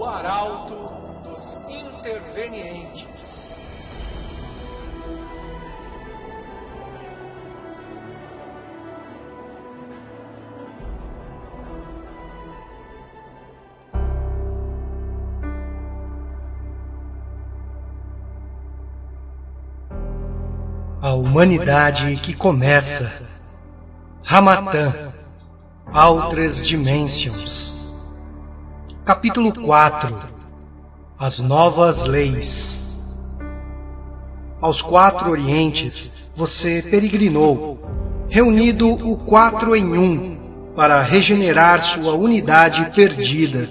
o arauto dos intervenientes. A humanidade que começa. Ramatã, Outras Dimensions. Capítulo 4. As Novas Leis. Aos 4 Orientes você peregrinou, reunido o 4 em 1, para regenerar sua unidade perdida.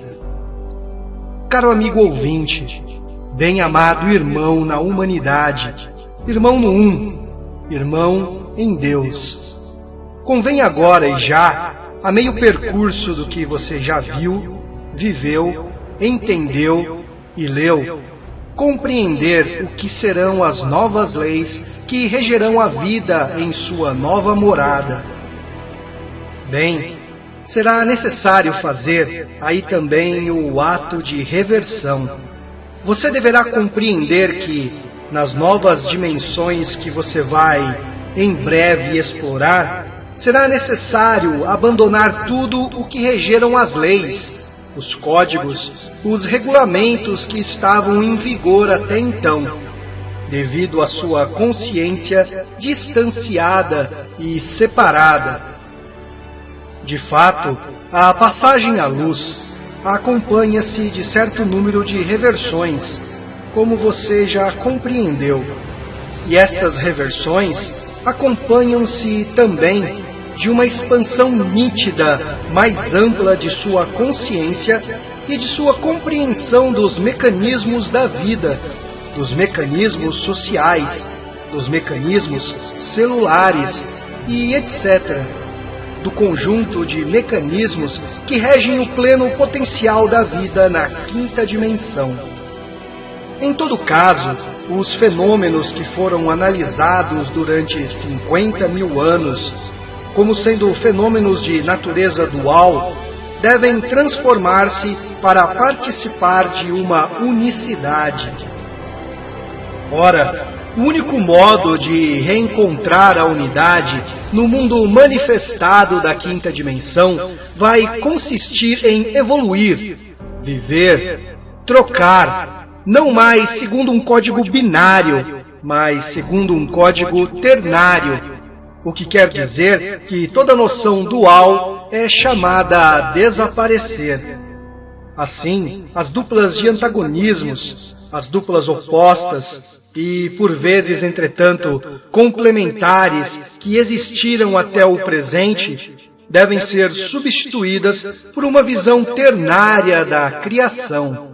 Caro amigo ouvinte, bem-amado irmão na humanidade, irmão no irmão em Deus. Convém agora e já, a meio percurso do que você já viu, viveu, entendeu e leu, compreender o que serão as novas leis que regerão a vida em sua nova morada. Bem, será necessário fazer aí também o ato de reversão. Você deverá compreender que, nas novas dimensões que você vai, em breve, explorar, será necessário abandonar tudo o que regeram as leis, os códigos, os regulamentos que estavam em vigor até então, devido à sua consciência distanciada e separada. De fato, a passagem à luz acompanha-se de certo número de reversões, como você já compreendeu. E estas reversões acompanham-se também de uma expansão nítida, mais ampla de sua consciência e de sua compreensão dos mecanismos da vida, dos mecanismos sociais, dos mecanismos celulares e etc., do conjunto de mecanismos que regem o pleno potencial da vida na 5ª dimensão. Em todo caso, os fenômenos que foram analisados durante 50 mil anos, como sendo fenômenos de natureza dual, devem transformar-se para participar de uma unicidade. Ora, o único modo de reencontrar a unidade no mundo manifestado da 5ª dimensão vai consistir em evoluir, viver, trocar, não mais segundo um código binário, mas segundo um código ternário, o que quer dizer que toda noção dual é chamada a desaparecer. Assim, as duplas de antagonismos, as duplas opostas e, por vezes, entretanto, complementares que existiram até o presente, devem ser substituídas por uma visão ternária da criação.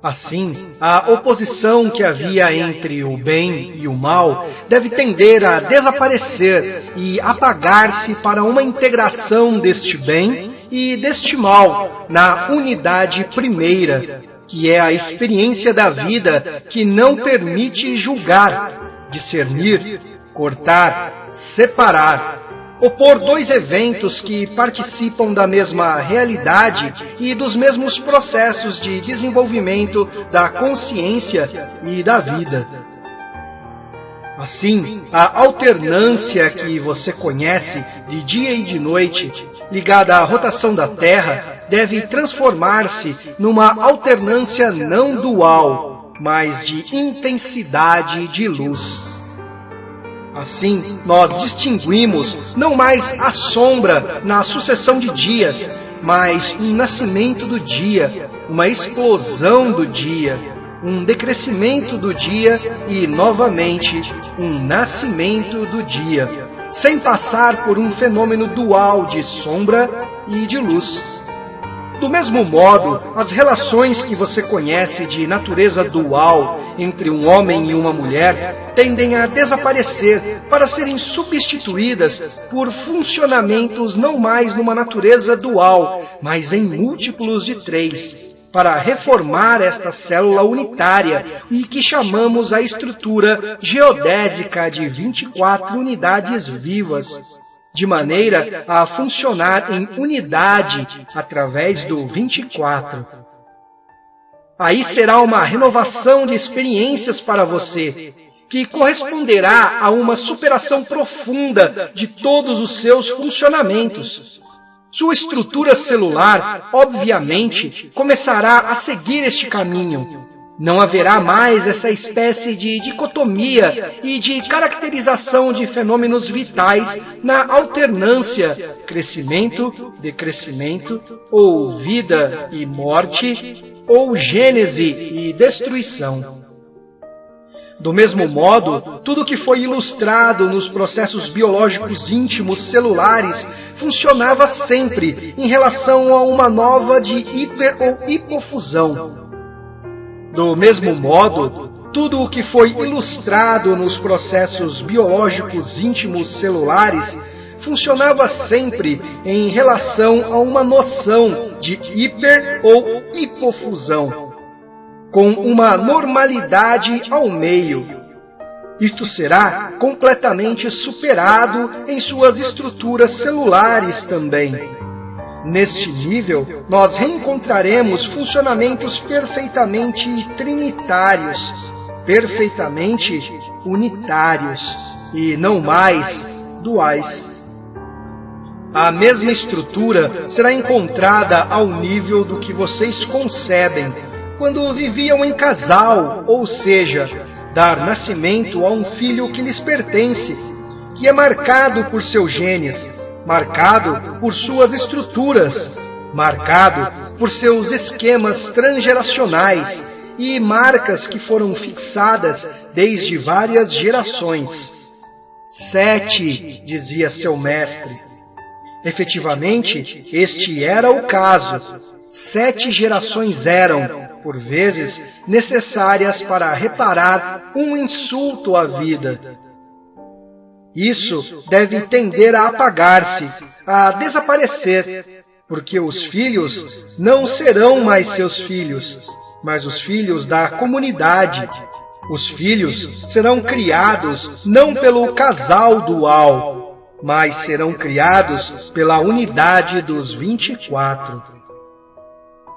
Assim, a oposição que havia entre o bem e o mal deve tender a desaparecer e apagar-se para uma integração deste bem e deste mal na unidade primeira, que é a experiência da vida que não permite julgar, discernir, cortar, separar, opor 2 eventos que participam da mesma realidade e dos mesmos processos de desenvolvimento da consciência e da vida. Assim, a alternância que você conhece de dia e de noite, ligada à rotação da Terra, deve transformar-se numa alternância não dual, mas de intensidade de luz. Assim, nós distinguimos não mais a sombra na sucessão de dias, mas um nascimento do dia, uma explosão do dia, um decrescimento do dia e, novamente, um nascimento do dia, sem passar por um fenômeno dual de sombra e de luz. Do mesmo modo, as relações que você conhece de natureza dual entre um homem e uma mulher tendem a desaparecer para serem substituídas por funcionamentos não mais numa natureza dual, mas em múltiplos de 3, para reformar esta célula unitária e que chamamos a estrutura geodésica de 24 unidades vivas, de maneira a funcionar em unidade através do 24. Aí será uma renovação de experiências para você, que corresponderá a uma superação profunda de todos os seus funcionamentos. Sua estrutura celular, obviamente, começará a seguir este caminho. Não haverá mais essa espécie de dicotomia e de caracterização de fenômenos vitais na alternância crescimento, decrescimento, ou vida e morte, ou gênese e destruição. Do mesmo modo, tudo que foi ilustrado nos processos biológicos íntimos celulares funcionava sempre em relação a uma nova de hiper ou hipofusão. Do mesmo modo, tudo o que foi ilustrado nos processos biológicos íntimos celulares funcionava sempre em relação a uma noção de hiper ou hipofusão, com uma normalidade ao meio. Isto será completamente superado em suas estruturas celulares também. Neste nível, nós reencontraremos funcionamentos perfeitamente trinitários, perfeitamente unitários e não mais duais. A mesma estrutura será encontrada ao nível do que vocês concebem quando viviam em casal, ou seja, dar nascimento a um filho que lhes pertence, que é marcado por seus genes, marcado por suas estruturas, marcado por seus esquemas transgeracionais e marcas que foram fixadas desde várias gerações. 7, dizia seu mestre. Efetivamente, este era o caso. 7 gerações eram, por vezes, necessárias para reparar um insulto à vida. Isso deve tender a apagar-se, a desaparecer, porque os filhos não serão mais seus filhos, mas os filhos da comunidade. Os filhos serão criados não pelo casal dual, mas serão criados pela unidade dos 24.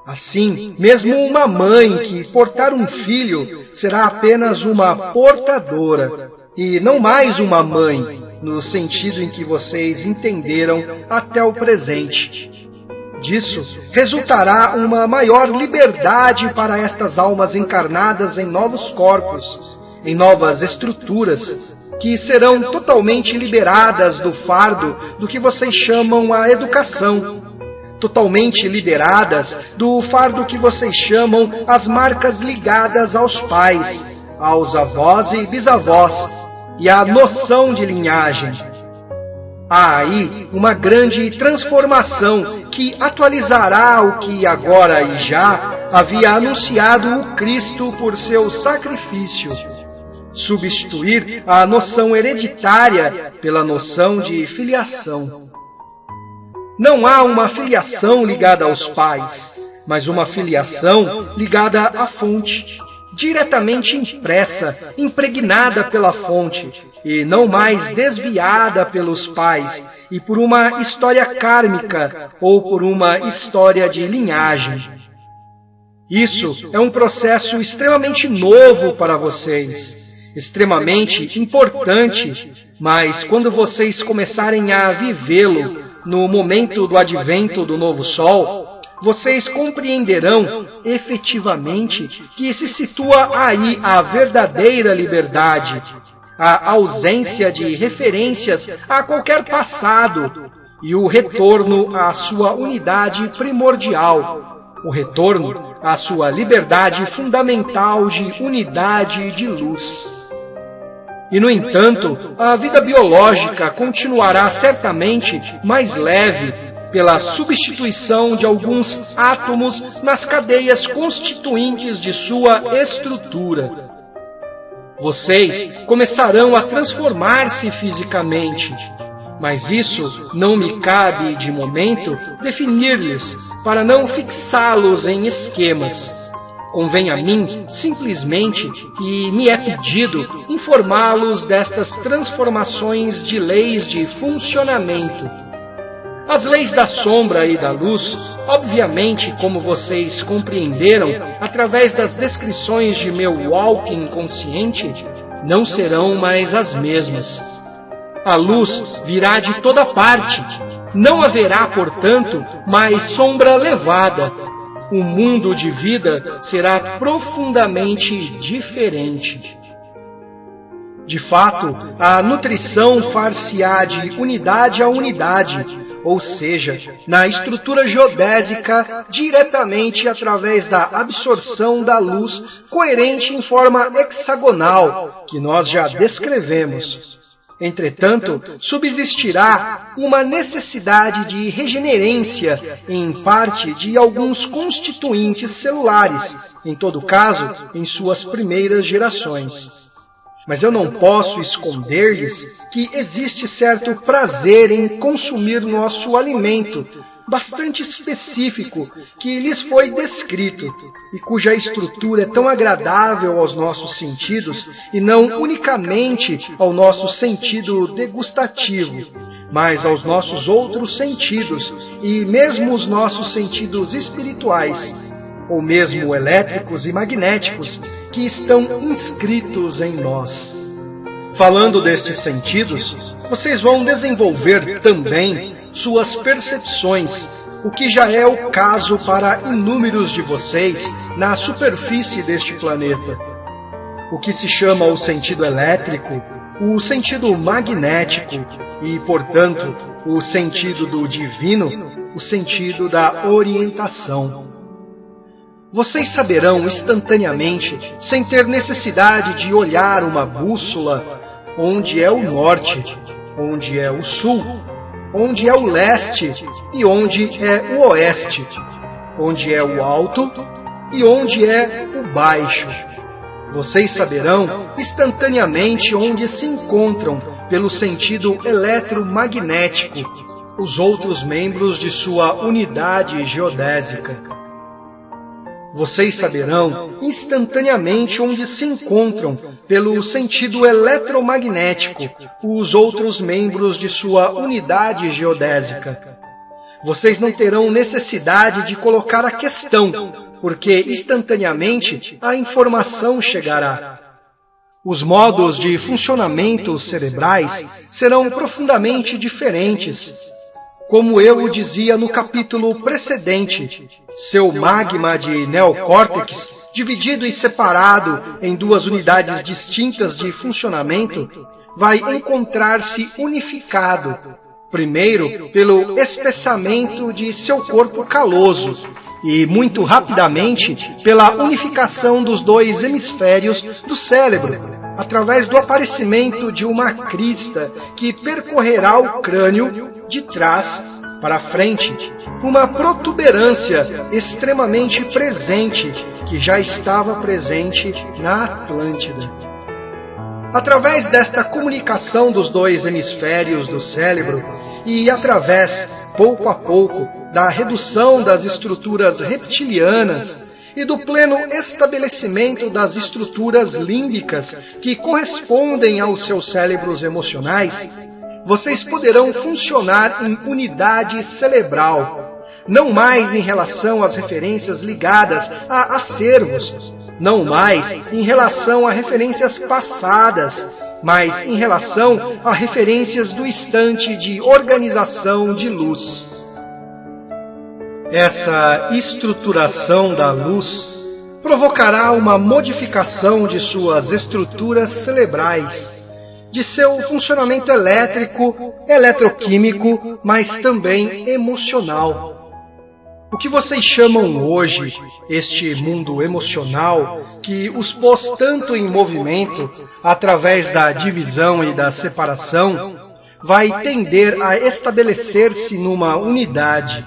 Assim, mesmo uma mãe que portar um filho será apenas uma portadora, e não mais uma mãe, no sentido em que vocês entenderam até o presente. Disso resultará uma maior liberdade para estas almas encarnadas em novos corpos, em novas estruturas, que serão totalmente liberadas do fardo do que vocês chamam a educação, totalmente liberadas do fardo que vocês chamam as marcas ligadas aos pais, aos avós e bisavós, e à noção de linhagem. Há aí uma grande transformação que atualizará o que agora e já havia anunciado o Cristo por seu sacrifício. Substituir a noção hereditária pela noção de filiação. Não há uma filiação ligada aos pais, mas uma filiação ligada à fonte, diretamente impressa, impregnada pela fonte, e não mais desviada pelos pais e por uma história kármica ou por uma história de linhagem. Isso é um processo extremamente novo para vocês, extremamente importante, mas quando vocês começarem a vivê-lo no momento do advento do novo sol, vocês compreenderão efetivamente que se situa aí a verdadeira liberdade, a ausência de referências a qualquer passado e o retorno à sua unidade primordial, o retorno à sua liberdade fundamental de unidade de luz. E, no entanto, a vida biológica continuará certamente mais leve pela substituição de alguns átomos nas cadeias constituintes de sua estrutura. Vocês começarão a transformar-se fisicamente, mas isso não me cabe, de momento, definir-lhes, para não fixá-los em esquemas. Convém a mim, simplesmente, e me é pedido, informá-los destas transformações de leis de funcionamento. As leis da sombra e da luz, obviamente, como vocês compreenderam através das descrições de meu walking inconsciente, não serão mais as mesmas. A luz virá de toda parte. Não haverá, portanto, mais sombra levada. O mundo de vida será profundamente diferente. De fato, a nutrição far-se-á de unidade a unidade, ou seja, na estrutura geodésica, diretamente através da absorção da luz coerente em forma hexagonal, que nós já descrevemos. Entretanto, subsistirá uma necessidade de regenerência em parte de alguns constituintes celulares, em todo caso, em suas primeiras gerações. Mas eu não posso esconder-lhes que existe certo prazer em consumir nosso alimento, bastante específico, que lhes foi descrito, e cuja estrutura é tão agradável aos nossos sentidos, e não unicamente ao nosso sentido degustativo, mas aos nossos outros sentidos, e mesmo os nossos sentidos espirituais, ou mesmo elétricos e magnéticos, que estão inscritos em nós. Falando destes sentidos, vocês vão desenvolver também suas percepções, o que já é o caso para inúmeros de vocês na superfície deste planeta. O que se chama o sentido elétrico, o sentido magnético e, portanto, o sentido do divino, o sentido da orientação. Vocês saberão instantaneamente, sem ter necessidade de olhar uma bússola, onde é o norte, onde é o sul, onde é o leste e onde é o oeste, onde é o alto e onde é o baixo. Vocês saberão instantaneamente onde se encontram, pelo sentido eletromagnético, os outros membros de sua unidade geodésica. Vocês saberão instantaneamente onde se encontram, pelo sentido eletromagnético, os outros membros de sua unidade geodésica. Vocês não terão necessidade de colocar a questão, porque instantaneamente a informação chegará. Os modos de funcionamento cerebrais serão profundamente diferentes. Como eu o dizia no capítulo precedente, seu magma de neocórtex, dividido e separado em duas unidades distintas de funcionamento, vai encontrar-se unificado, primeiro pelo espessamento de seu corpo caloso e, muito rapidamente, pela unificação dos dois hemisférios do cérebro, através do aparecimento de uma crista que percorrerá o crânio de trás para frente, uma protuberância extremamente presente que já estava presente na Atlântida. Através desta comunicação dos dois hemisférios do cérebro e através, pouco a pouco, da redução das estruturas reptilianas e do pleno estabelecimento das estruturas límbicas que correspondem aos seus cérebros emocionais, vocês poderão funcionar em unidade cerebral, não mais em relação às referências ligadas a acervos, não mais em relação a referências passadas, mas em relação a referências do instante de organização de luz. Essa estruturação da luz provocará uma modificação de suas estruturas cerebrais, de seu funcionamento elétrico, eletroquímico, mas também emocional. O que vocês chamam hoje, este mundo emocional, que os pôs tanto em movimento, através da divisão e da separação, vai tender a estabelecer-se numa unidade.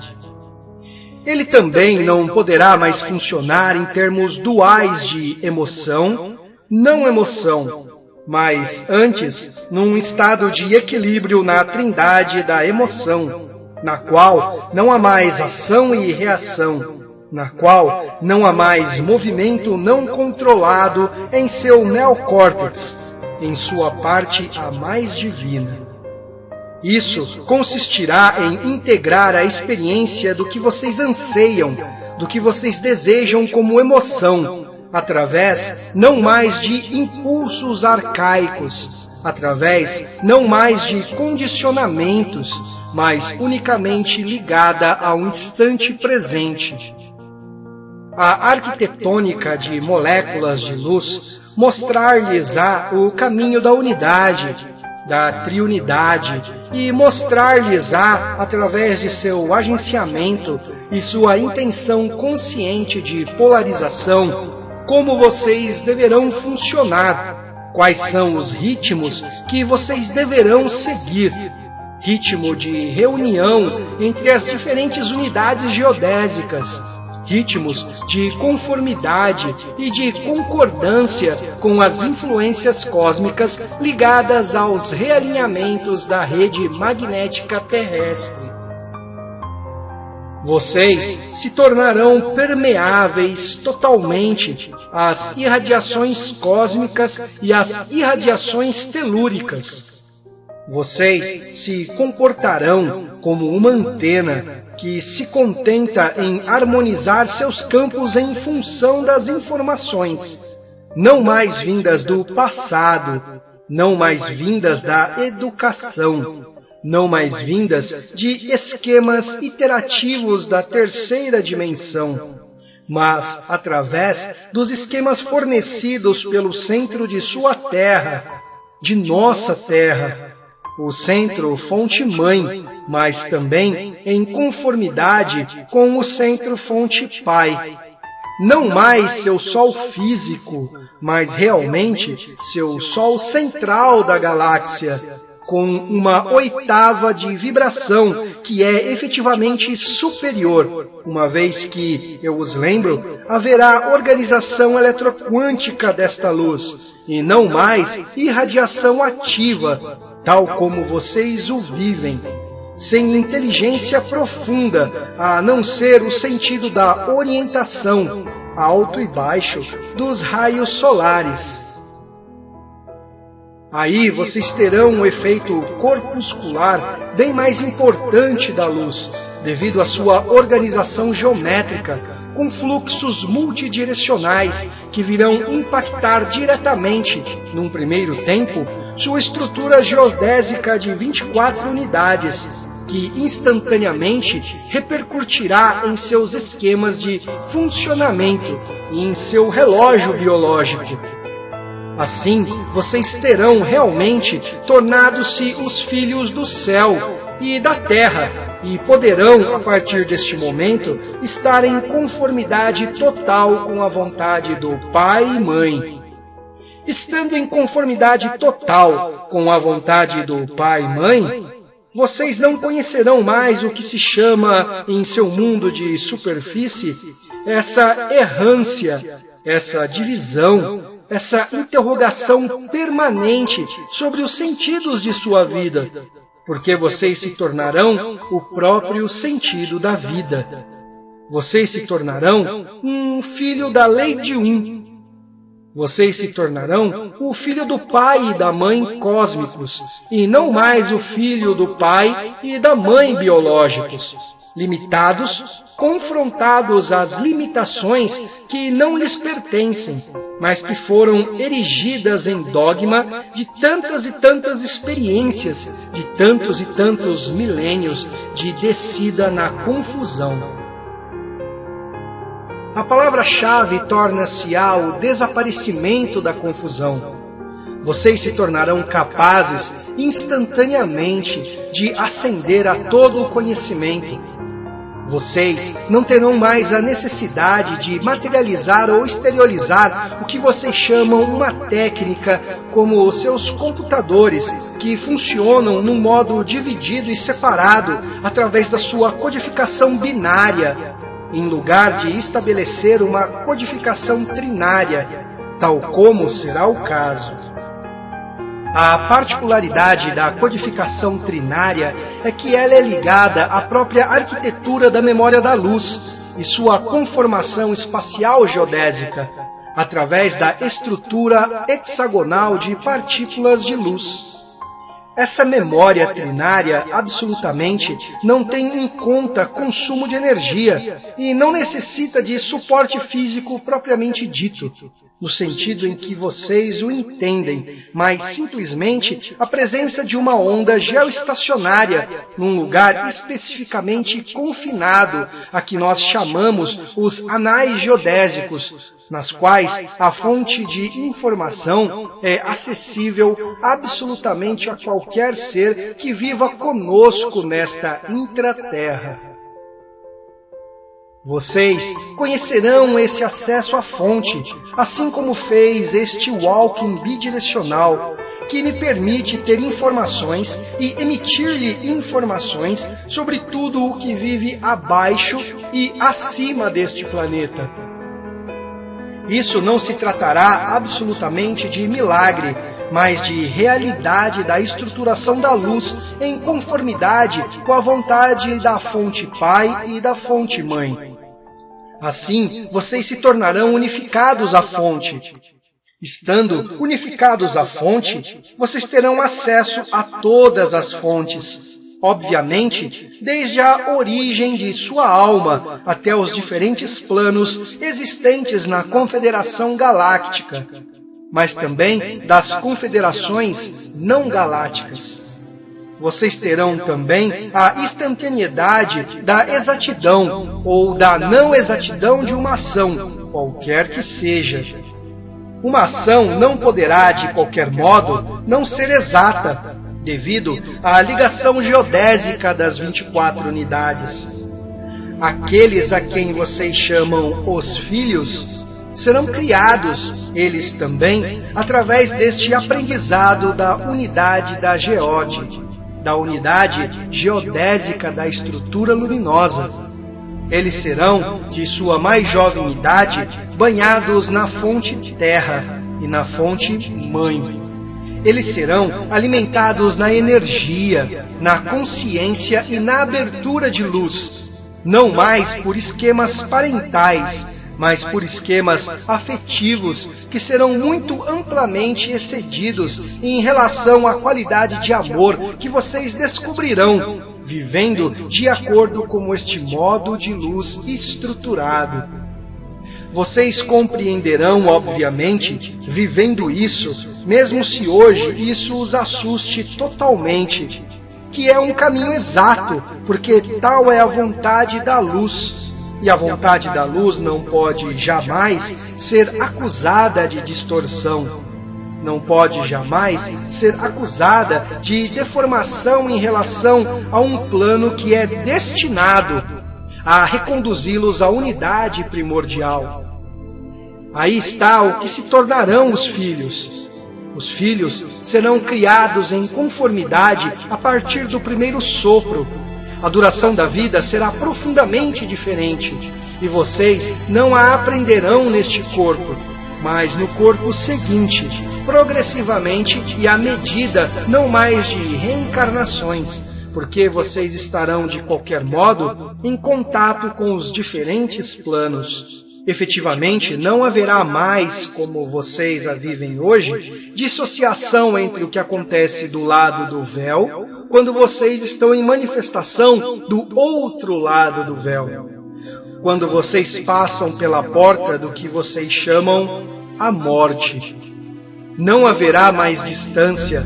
Ele também não poderá mais funcionar em termos duais de emoção, não emoção, mas antes num estado de equilíbrio na trindade da emoção, na qual não há mais ação e reação, na qual não há mais movimento não controlado em seu neocórtex, em sua parte a mais divina. Isso consistirá em integrar a experiência do que vocês anseiam, do que vocês desejam como emoção, através não mais de impulsos arcaicos, através não mais de condicionamentos, mas unicamente ligada ao instante presente. A arquitetônica de moléculas de luz mostrar-lhes-á o caminho da unidade, da triunidade, e mostrar-lhes-á, através de seu agenciamento e sua intenção consciente de polarização, como vocês deverão funcionar, quais são os ritmos que vocês deverão seguir, ritmo de reunião entre as diferentes unidades geodésicas, ritmos de conformidade e de concordância com as influências cósmicas ligadas aos realinhamentos da rede magnética terrestre. Vocês se tornarão permeáveis totalmente às irradiações cósmicas e às irradiações telúricas. Vocês se comportarão como uma antena que se contenta em harmonizar seus campos em função das informações, não mais vindas do passado, não mais vindas da educação, não mais vindas de esquemas iterativos da terceira dimensão, mas através dos esquemas fornecidos pelo centro de sua Terra, de nossa Terra, o centro fonte-mãe, mas também em conformidade com o centro fonte-pai. Não mais seu sol físico, mas realmente seu sol central da galáxia, com uma oitava de vibração que é efetivamente superior, uma vez que, eu os lembro, haverá organização eletroquântica desta luz, e não mais irradiação ativa, tal como vocês o vivem, sem inteligência profunda, a não ser o sentido da orientação, alto e baixo, dos raios solares. Aí vocês terão um efeito corpuscular bem mais importante da luz, devido à sua organização geométrica, com fluxos multidirecionais que virão impactar diretamente, num primeiro tempo, sua estrutura geodésica de 24 unidades, que instantaneamente repercutirá em seus esquemas de funcionamento e em seu relógio biológico. Assim, vocês terão realmente tornado-se os filhos do céu e da terra, e poderão, a partir deste momento, estar em conformidade total com a vontade do Pai e Mãe. Estando em conformidade total com a vontade do Pai e Mãe, vocês não conhecerão mais o que se chama, em seu mundo de superfície, essa errância, essa divisão, essa interrogação permanente sobre os sentidos de sua vida, porque vocês se tornarão o próprio sentido da vida. Vocês se tornarão um filho da lei de um. Vocês se tornarão o filho do pai e da mãe cósmicos, e não mais o filho do pai e da mãe biológicos, limitados, confrontados às limitações que não lhes pertencem, mas que foram erigidas em dogma de tantas e tantas experiências, de tantos e tantos milênios de descida na confusão. A palavra-chave torna-se ao desaparecimento da confusão. Vocês se tornarão capazes instantaneamente de ascender a todo o conhecimento. Vocês não terão mais a necessidade de materializar ou exteriorizar o que vocês chamam uma técnica, como os seus computadores, que funcionam num modo dividido e separado através da sua codificação binária, em lugar de estabelecer uma codificação trinária, tal como será o caso. A particularidade da codificação trinária é que ela é ligada à própria arquitetura da memória da luz e sua conformação espacial geodésica, através da estrutura hexagonal de partículas de luz. Essa memória trinária absolutamente não tem em conta consumo de energia e não necessita de suporte físico propriamente dito, no sentido em que vocês o entendem, mas simplesmente a presença de uma onda geoestacionária num lugar especificamente confinado, a que nós chamamos os anais geodésicos, nas quais a fonte de informação é acessível absolutamente a qualquer ser que viva conosco nesta intraterra. Vocês conhecerão esse acesso à fonte, assim como fez este walking bidirecional, que me permite ter informações e emitir-lhe informações sobre tudo o que vive abaixo e acima deste planeta. Isso não se tratará absolutamente de milagre, mas de realidade da estruturação da luz em conformidade com a vontade da fonte Pai e da fonte Mãe. Assim, vocês se tornarão unificados à fonte. Estando unificados à fonte, vocês terão acesso a todas as fontes. Obviamente, desde a origem de sua alma até os diferentes planos existentes na Confederação Galáctica, mas também das confederações não galácticas. Vocês terão também a instantaneidade da exatidão ou da não exatidão de uma ação, qualquer que seja. Uma ação não poderá, de qualquer modo, não ser exata, devido à ligação geodésica das 24 unidades. Aqueles a quem vocês chamam os filhos serão criados, eles também, através deste aprendizado da unidade da geode, da unidade geodésica da estrutura luminosa. Eles serão, de sua mais jovem idade, banhados na fonte terra e na fonte mãe. Eles serão alimentados na energia, na consciência e na abertura de luz, não mais por esquemas parentais, mas por esquemas afetivos que serão muito amplamente excedidos em relação à qualidade de amor que vocês descobrirão, vivendo de acordo com este modo de luz estruturado. Vocês compreenderão, obviamente, vivendo isso, mesmo se hoje isso os assuste totalmente, que é um caminho exato, porque tal é a vontade da luz. E a vontade da luz não pode jamais ser acusada de distorção. Não pode jamais ser acusada de deformação em relação a um plano que é destinado a reconduzi-los à unidade primordial. Aí está o que se tornarão os filhos. Os filhos serão criados em conformidade a partir do primeiro sopro. A duração da vida será profundamente diferente, e vocês não a aprenderão neste corpo, mas no corpo seguinte, progressivamente e à medida não mais de reencarnações, porque vocês estarão de qualquer modo em contato com os diferentes planos. Efetivamente, não haverá mais, como vocês a vivem hoje, dissociação entre o que acontece do lado do véu, quando vocês estão em manifestação do outro lado do véu. Quando vocês passam pela porta do que vocês chamam a morte. Não haverá mais distância,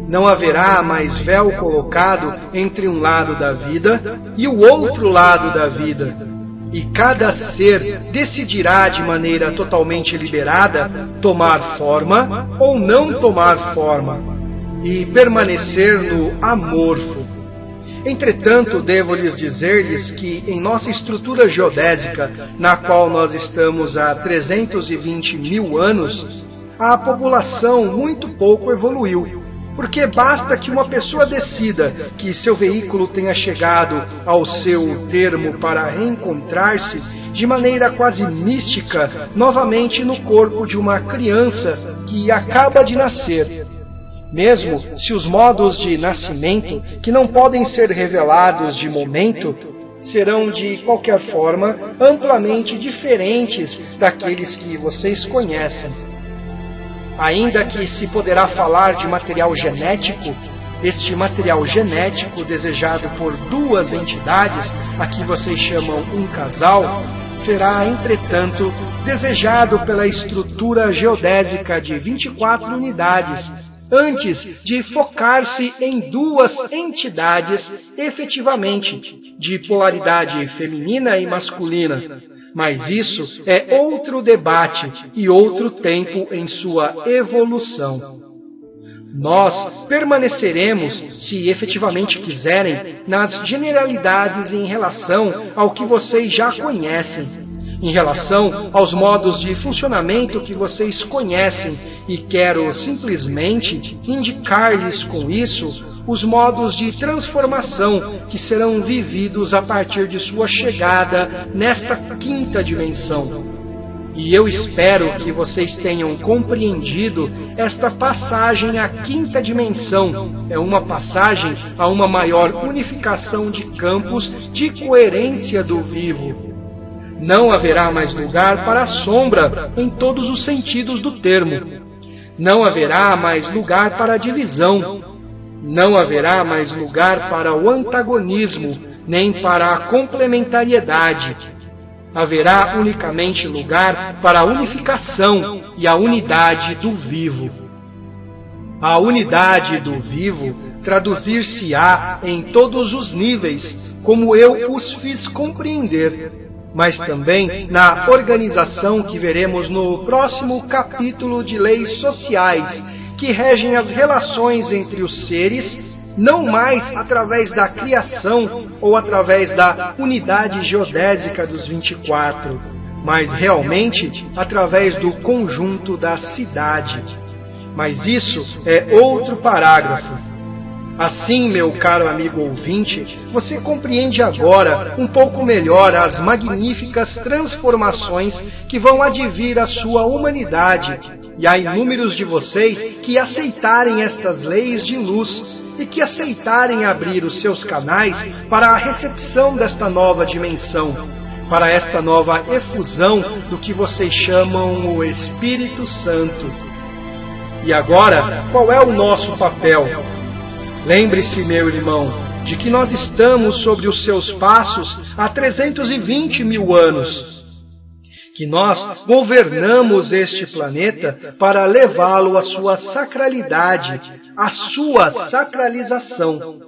não haverá mais véu colocado entre um lado da vida e o outro lado da vida. E cada ser decidirá de maneira totalmente liberada tomar forma ou não tomar forma, e permanecer no amorfo. Entretanto, devo lhes dizer-lhes que em nossa estrutura geodésica, na qual nós estamos há 320 mil anos, a população muito pouco evoluiu. Porque basta que uma pessoa decida que seu veículo tenha chegado ao seu termo para reencontrar-se de maneira quase mística novamente no corpo de uma criança que acaba de nascer. Mesmo se os modos de nascimento, que não podem ser revelados de momento, serão de qualquer forma amplamente diferentes daqueles que vocês conhecem. Ainda que se poderá falar de material genético, Este material genético desejado por duas entidades, a que vocês chamam um casal, será, entretanto, desejado pela estrutura geodésica de 24 unidades, antes de focar-se em duas entidades efetivamente, de polaridade feminina e masculina. Mas isso é outro debate e outro tempo em sua evolução. Nós permaneceremos, se efetivamente quiserem, nas generalidades em relação ao que vocês já conhecem, em relação aos modos de funcionamento que vocês conhecem, e quero simplesmente indicar-lhes com isso os modos de transformação que serão vividos a partir de sua chegada nesta quinta dimensão. E eu espero que vocês tenham compreendido esta passagem à quinta dimensão. É uma passagem a uma maior unificação de campos de coerência do vivo. Não haverá mais lugar para a sombra em todos os sentidos do termo. Não haverá mais lugar para a divisão. Não haverá mais lugar para o antagonismo, nem para a complementariedade. Haverá unicamente lugar para a unificação e a unidade do vivo. A unidade do vivo traduzir-se-á em todos os níveis, como eu os fiz compreender, mas também na organização que veremos no próximo capítulo de leis sociais, que regem as relações entre os seres, não mais através da criação ou através da unidade geodésica dos 24, mas realmente através do conjunto da cidade. Mas isso é outro parágrafo. Assim, meu caro amigo ouvinte, você compreende agora um pouco melhor as magníficas transformações que vão advir à sua humanidade, e há inúmeros de vocês que aceitarem estas leis de luz e que aceitarem abrir os seus canais para a recepção desta nova dimensão, para esta nova efusão do que vocês chamam o Espírito Santo. E agora, qual é o nosso papel? Lembre-se, meu irmão, de que nós estamos sobre os seus passos há 320 mil anos, que nós governamos este planeta para levá-lo à sua sacralidade, à sua sacralização,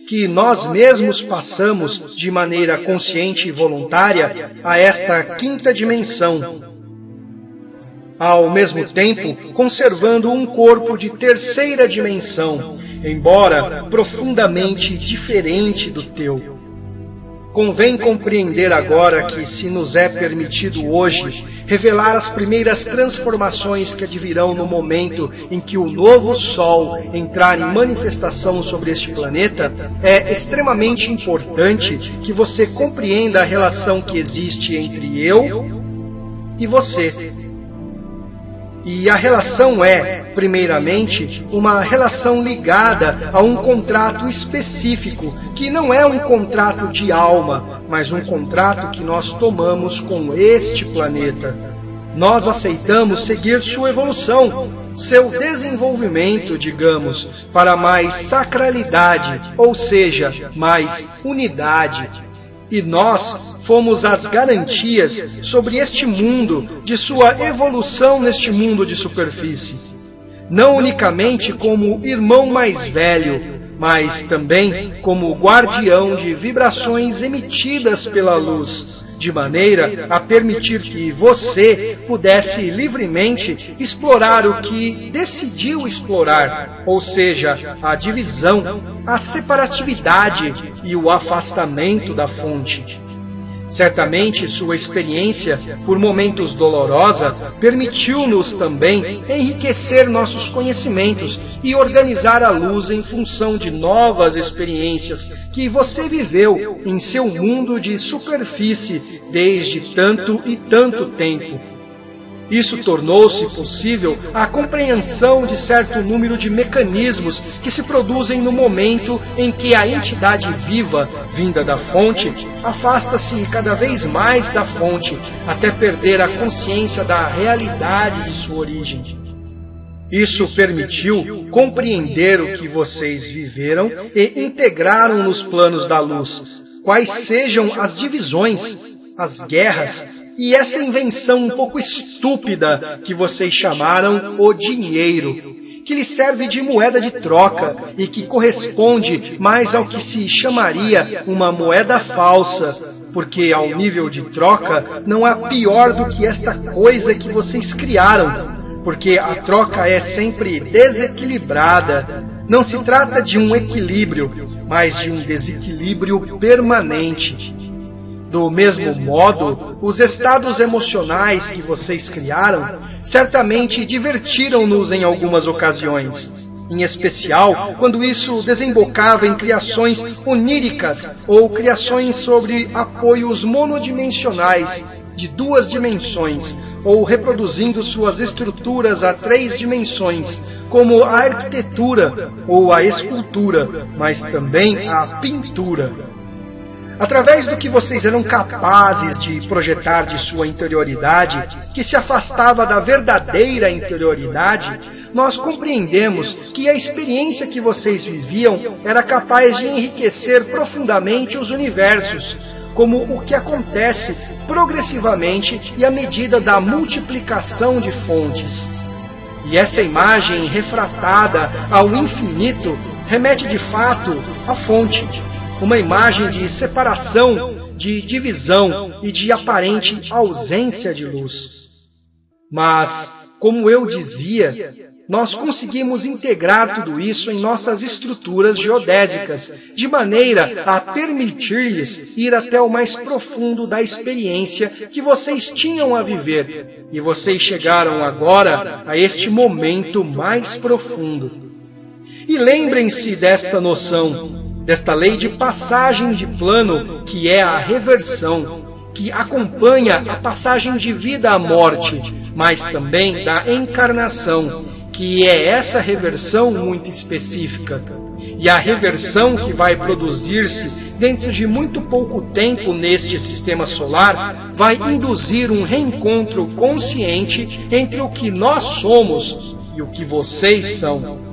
que nós mesmos passamos de maneira consciente e voluntária a esta quinta dimensão, ao mesmo tempo conservando um corpo de terceira dimensão, embora profundamente diferente do teu. Convém compreender agora que, se nos é permitido hoje revelar as primeiras transformações que advirão no momento em que o novo Sol entrar em manifestação sobre este planeta, é extremamente importante que você compreenda a relação que existe entre eu e você. E a relação é, primeiramente, uma relação ligada a um contrato específico, que não é um contrato de alma, mas um contrato que nós tomamos com este planeta. Nós aceitamos seguir sua evolução, seu desenvolvimento, digamos, para mais sacralidade, ou seja, mais unidade. E nós fomos as garantias sobre este mundo, de sua evolução neste mundo de superfície. Não unicamente como irmão mais velho, mas também como guardião de vibrações emitidas pela luz, de maneira a permitir que você pudesse livremente explorar o que decidiu explorar, ou seja, a divisão, a separatividade e o afastamento da fonte. Certamente sua experiência, por momentos dolorosa, permitiu-nos também enriquecer nossos conhecimentos e organizar a luz em função de novas experiências que você viveu em seu mundo de superfície desde tanto e tanto tempo. Isso tornou-se possível a compreensão de certo número de mecanismos que se produzem no momento em que a entidade viva, vinda da fonte, afasta-se cada vez mais da fonte, até perder a consciência da realidade de sua origem. Isso permitiu compreender o que vocês viveram e integraram nos planos da luz, quais sejam as divisões, as guerras e essa invenção um pouco estúpida que vocês chamaram o dinheiro, que lhe serve de moeda de troca e que corresponde mais ao que se chamaria uma moeda falsa, porque ao nível de troca não há pior do que esta coisa que vocês criaram, porque a troca é sempre desequilibrada. Não se trata de um equilíbrio, mas de um desequilíbrio permanente. Do mesmo modo, os estados emocionais que vocês criaram certamente divertiram-nos em algumas ocasiões, em especial quando isso desembocava em criações oníricas ou criações sobre apoios monodimensionais de 2 dimensões, ou reproduzindo suas estruturas a 3 dimensões, como a arquitetura ou a escultura, mas também a pintura. Através do que vocês eram capazes de projetar de sua interioridade, que se afastava da verdadeira interioridade, nós compreendemos que a experiência que vocês viviam era capaz de enriquecer profundamente os universos, como o que acontece progressivamente e à medida da multiplicação de fontes. E essa imagem refratada ao infinito remete de fato à fonte, uma imagem de separação, de divisão e de aparente ausência de luz. Mas, como eu dizia, nós conseguimos integrar tudo isso em nossas estruturas geodésicas, de maneira a permitir-lhes ir até o mais profundo da experiência que vocês tinham a viver. E vocês chegaram agora a este momento mais profundo. E lembrem-se desta noção, desta lei de passagem de plano, que é a reversão, que acompanha a passagem de vida à morte, mas também da encarnação, que é essa reversão muito específica. E a reversão que vai produzir-se dentro de muito pouco tempo neste sistema solar vai induzir um reencontro consciente entre o que nós somos e o que vocês são.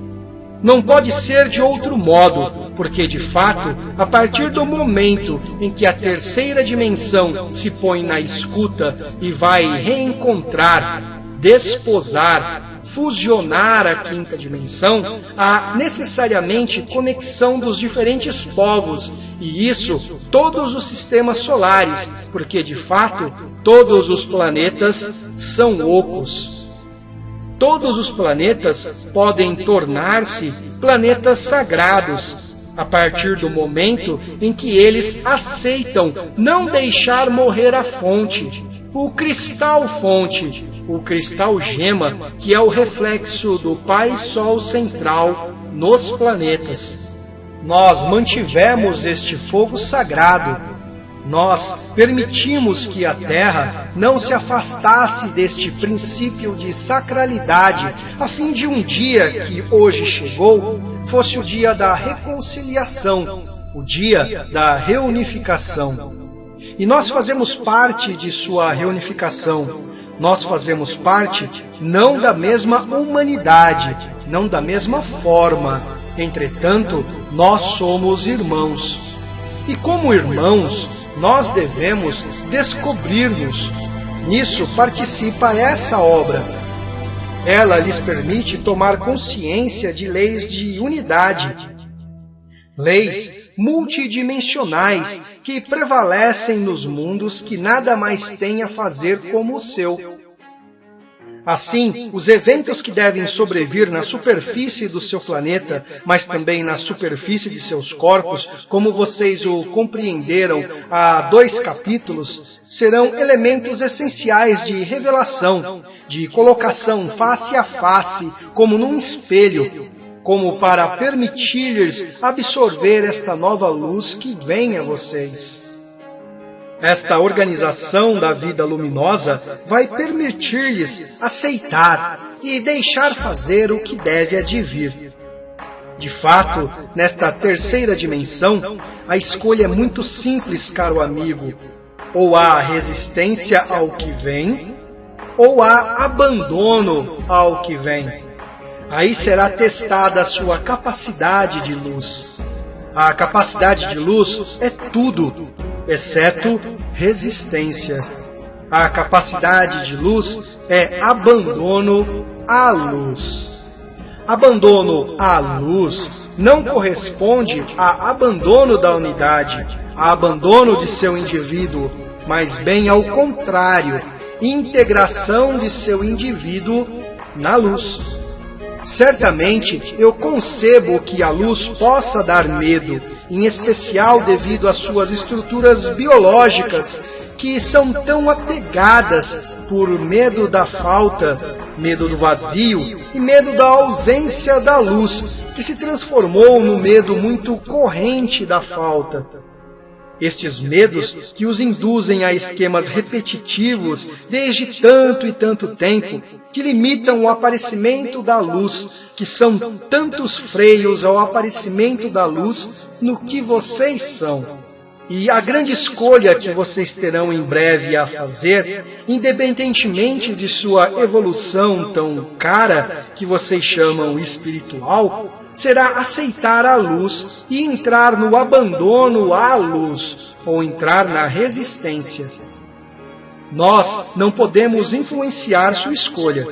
Não pode ser de outro modo, porque de fato, a partir do momento em que a terceira dimensão se põe na escuta e vai reencontrar, desposar, fusionar a quinta dimensão, há necessariamente conexão dos diferentes povos, e isso todos os sistemas solares, porque de fato todos os planetas são ocos. Todos os planetas podem tornar-se planetas sagrados a partir do momento em que eles aceitam não deixar morrer a fonte, o cristal fonte, o cristal gema, que é o reflexo do Pai Sol central nos planetas. Nós mantivemos este fogo sagrado. Nós permitimos que a Terra não se afastasse deste princípio de sacralidade, a fim de um dia que hoje chegou fosse o dia da reconciliação, o dia da reunificação. E nós fazemos parte de sua reunificação. Nós fazemos parte não da mesma humanidade, não da mesma forma. Entretanto, nós somos irmãos. E como irmãos, nós devemos descobrir-nos. Nisso participa essa obra. Ela lhes permite tomar consciência de leis de unidade, leis multidimensionais que prevalecem nos mundos que nada mais têm a fazer como o seu. Assim, os eventos que devem sobrevir na superfície do seu planeta, mas também na superfície de seus corpos, como vocês o compreenderam há 2 capítulos, serão elementos essenciais de revelação, de colocação face a face, como num espelho, como para permitir-lhes absorver esta nova luz que vem a vocês. Esta organização da vida luminosa vai permitir-lhes aceitar e deixar fazer o que deve advir. De fato, nesta terceira dimensão, a escolha é muito simples, caro amigo. Ou há resistência ao que vem, ou há abandono ao que vem. Aí será testada a sua capacidade de luz. A capacidade de luz é tudo, exceto resistência. A capacidade de luz é abandono à luz. Abandono à luz não corresponde a abandono da unidade, a abandono de seu indivíduo, mas bem ao contrário, integração de seu indivíduo na luz. Certamente eu concebo que a luz possa dar medo, em especial devido às suas estruturas biológicas, que são tão apegadas por medo da falta, medo do vazio e medo da ausência da luz, que se transformou no medo muito corrente da falta. Estes medos que os induzem a esquemas repetitivos desde tanto e tanto tempo, que limitam o aparecimento da luz, que são tantos freios ao aparecimento da luz no que vocês são. E a grande escolha que vocês terão em breve a fazer, independentemente de sua evolução tão cara, que vocês chamam espiritual, será aceitar a luz e entrar no abandono à luz, ou entrar na resistência. Nós não podemos influenciar sua escolha.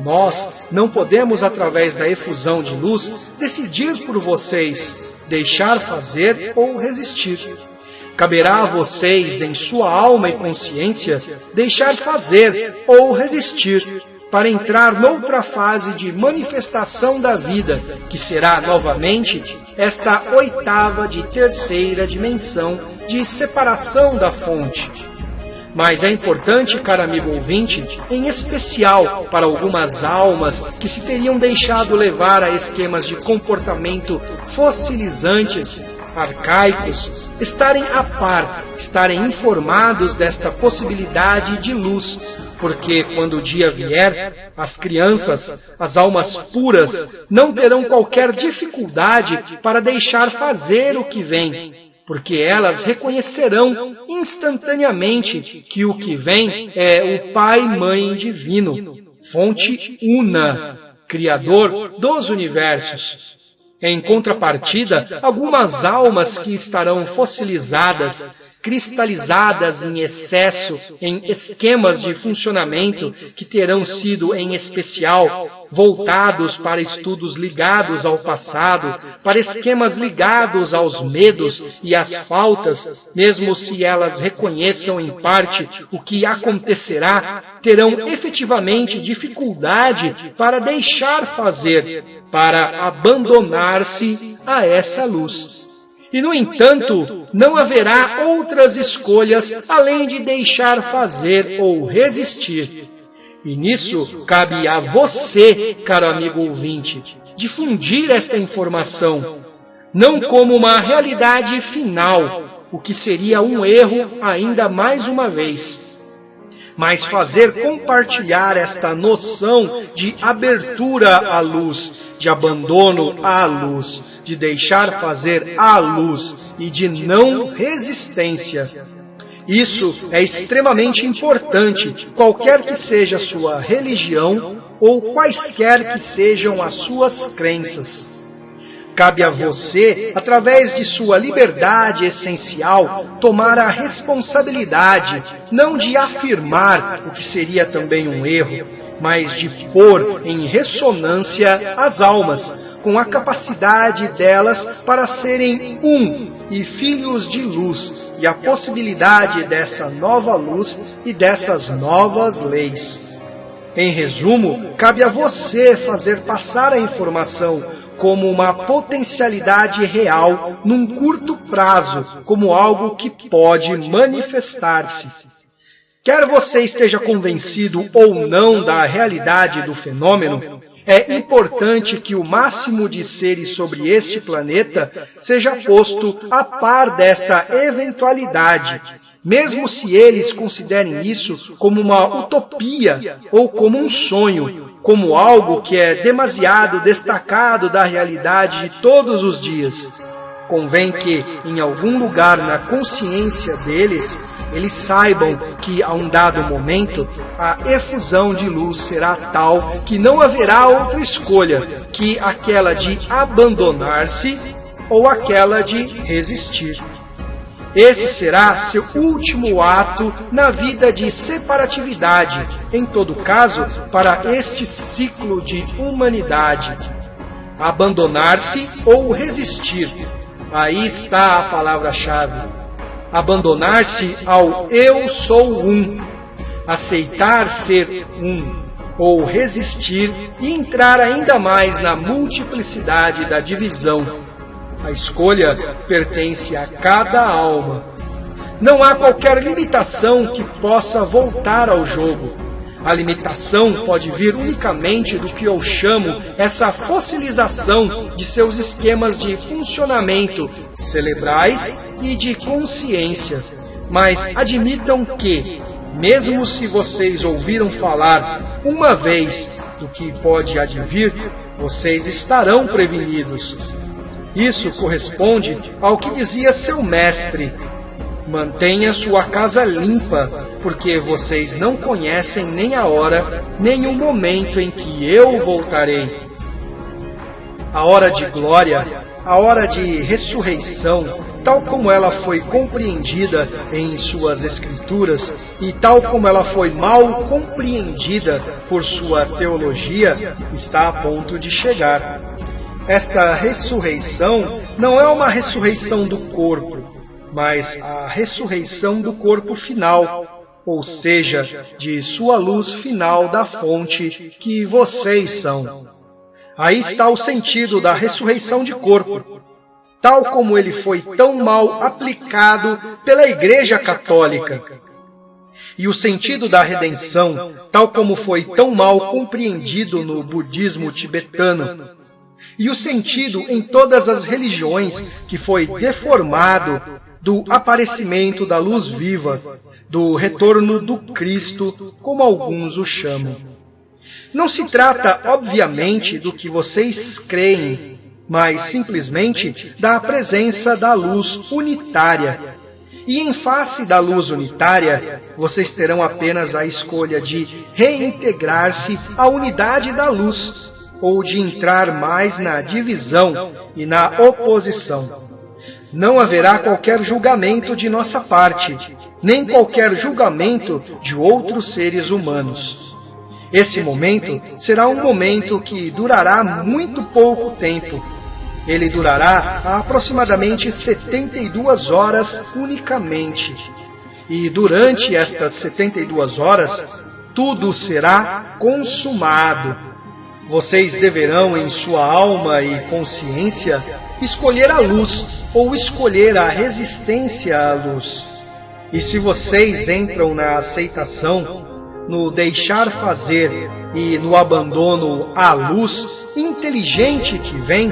Nós não podemos, através da efusão de luz, decidir por vocês, deixar fazer ou resistir. Caberá a vocês, em sua alma e consciência, deixar fazer ou resistir, para entrar noutra fase de manifestação da vida, que será novamente esta oitava de terceira dimensão de separação da fonte. Mas é importante, caro amigo ouvinte, em especial para algumas almas que se teriam deixado levar a esquemas de comportamento fossilizantes, arcaicos, estarem a par, estarem informados desta possibilidade de luz, porque quando o dia vier, as crianças, as almas puras, não terão qualquer dificuldade para deixar fazer o que vem, porque elas reconhecerão instantaneamente que o que vem é o Pai e Mãe Divino, fonte una, Criador dos universos. Em contrapartida, algumas almas que estarão fossilizadas, cristalizadas em excesso em esquemas de funcionamento que terão sido, em especial, voltados para estudos ligados ao passado, para esquemas ligados aos medos e às faltas, mesmo se elas reconheçam em parte o que acontecerá, terão efetivamente dificuldade para deixar fazer, para abandonar-se a essa luz. E, no entanto, não haverá outras escolhas além de deixar fazer ou resistir. E nisso cabe a você, caro amigo ouvinte, difundir esta informação, não como uma realidade final, o que seria um erro ainda mais uma vez, mas fazer compartilhar esta noção de abertura à luz, de abandono à luz, de deixar fazer à luz e de não resistência. Isso é extremamente importante, qualquer que seja a sua religião ou quaisquer que sejam as suas crenças. Cabe a você, através de sua liberdade essencial, tomar a responsabilidade, não de afirmar, o que seria também um erro, mas de pôr em ressonância as almas, com a capacidade delas para serem um e filhos de luz, e a possibilidade dessa nova luz e dessas novas leis. Em resumo, cabe a você fazer passar a informação como uma potencialidade real num curto prazo, como algo que pode manifestar-se. Quer você esteja convencido ou não da realidade do fenômeno, é importante que o máximo de seres sobre este planeta seja posto a par desta eventualidade, mesmo se eles considerem isso como uma utopia ou como um sonho, como algo que é demasiado destacado da realidade de todos os dias. Convém que, em algum lugar na consciência deles, eles saibam que, a um dado momento, a efusão de luz será tal que não haverá outra escolha que aquela de abandonar-se ou aquela de resistir. Esse será seu último ato na vida de separatividade, em todo caso, para este ciclo de humanidade. Abandonar-se ou resistir. Aí está a palavra-chave. Abandonar-se ao eu sou um, aceitar ser um, ou resistir e entrar ainda mais na multiplicidade da divisão. A escolha pertence a cada alma. Não há qualquer limitação que possa voltar ao jogo. A limitação pode vir unicamente do que eu chamo essa fossilização de seus esquemas de funcionamento cerebrais e de consciência. Mas admitam que, mesmo se vocês ouviram falar uma vez do que pode advir, vocês estarão prevenidos. Isso corresponde ao que dizia seu mestre: mantenha sua casa limpa, porque vocês não conhecem nem a hora, nem o momento em que eu voltarei. A hora de glória, a hora de ressurreição, tal como ela foi compreendida em suas escrituras e tal como ela foi mal compreendida por sua teologia, está a ponto de chegar. Esta ressurreição não é uma ressurreição do corpo, mas a ressurreição do corpo final, ou seja, de sua luz final da fonte que vocês são. Aí está o sentido da ressurreição de corpo, tal como ele foi tão mal aplicado pela Igreja Católica. E o sentido da redenção, tal como foi tão mal compreendido no budismo tibetano. E o sentido em todas as religiões que foi deformado do aparecimento da luz viva, do retorno do Cristo, como alguns o chamam. Não se trata, obviamente, do que vocês creem, mas simplesmente da presença da luz unitária. E em face da luz unitária, vocês terão apenas a escolha de reintegrar-se à unidade da luz, ou de entrar mais na divisão e na oposição. Não haverá qualquer julgamento de nossa parte, nem qualquer julgamento de outros seres humanos. Esse momento será um momento que durará muito pouco tempo. Ele durará aproximadamente 72 horas unicamente. E durante estas 72 horas, tudo será consumado. Vocês deverão, em sua alma e consciência, escolher a luz ou escolher a resistência à luz. E se vocês entram na aceitação, no deixar fazer e no abandono à luz inteligente que vem,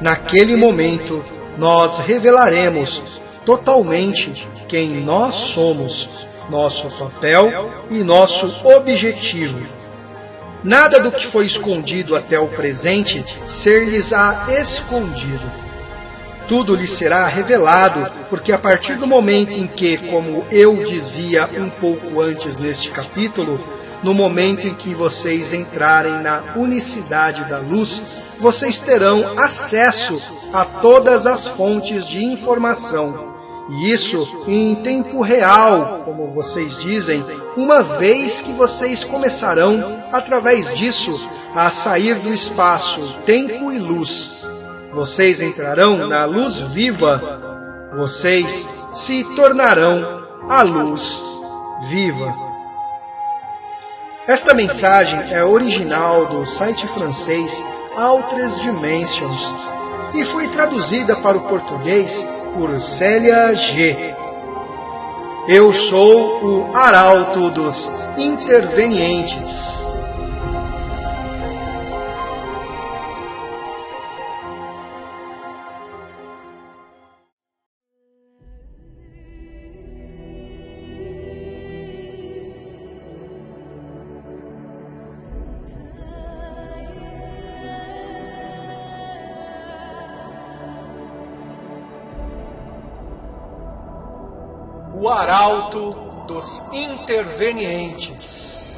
naquele momento nós revelaremos totalmente quem nós somos, nosso papel e nosso objetivo. Nada do que foi escondido até o presente ser-lhes-á escondido. Tudo lhes será revelado, porque a partir do momento em que, como eu dizia um pouco antes neste capítulo, no momento em que vocês entrarem na unicidade da luz, vocês terão acesso a todas as fontes de informação. E isso em tempo real, como vocês dizem, uma vez que vocês começarão, através disso, a sair do espaço, tempo e luz. Vocês entrarão na luz viva. Vocês se tornarão a luz viva. Esta mensagem é original do site francês Autres Dimensions e foi traduzida para o português por Célia G. Eu sou o arauto dos intervenientes. o arauto dos intervenientes.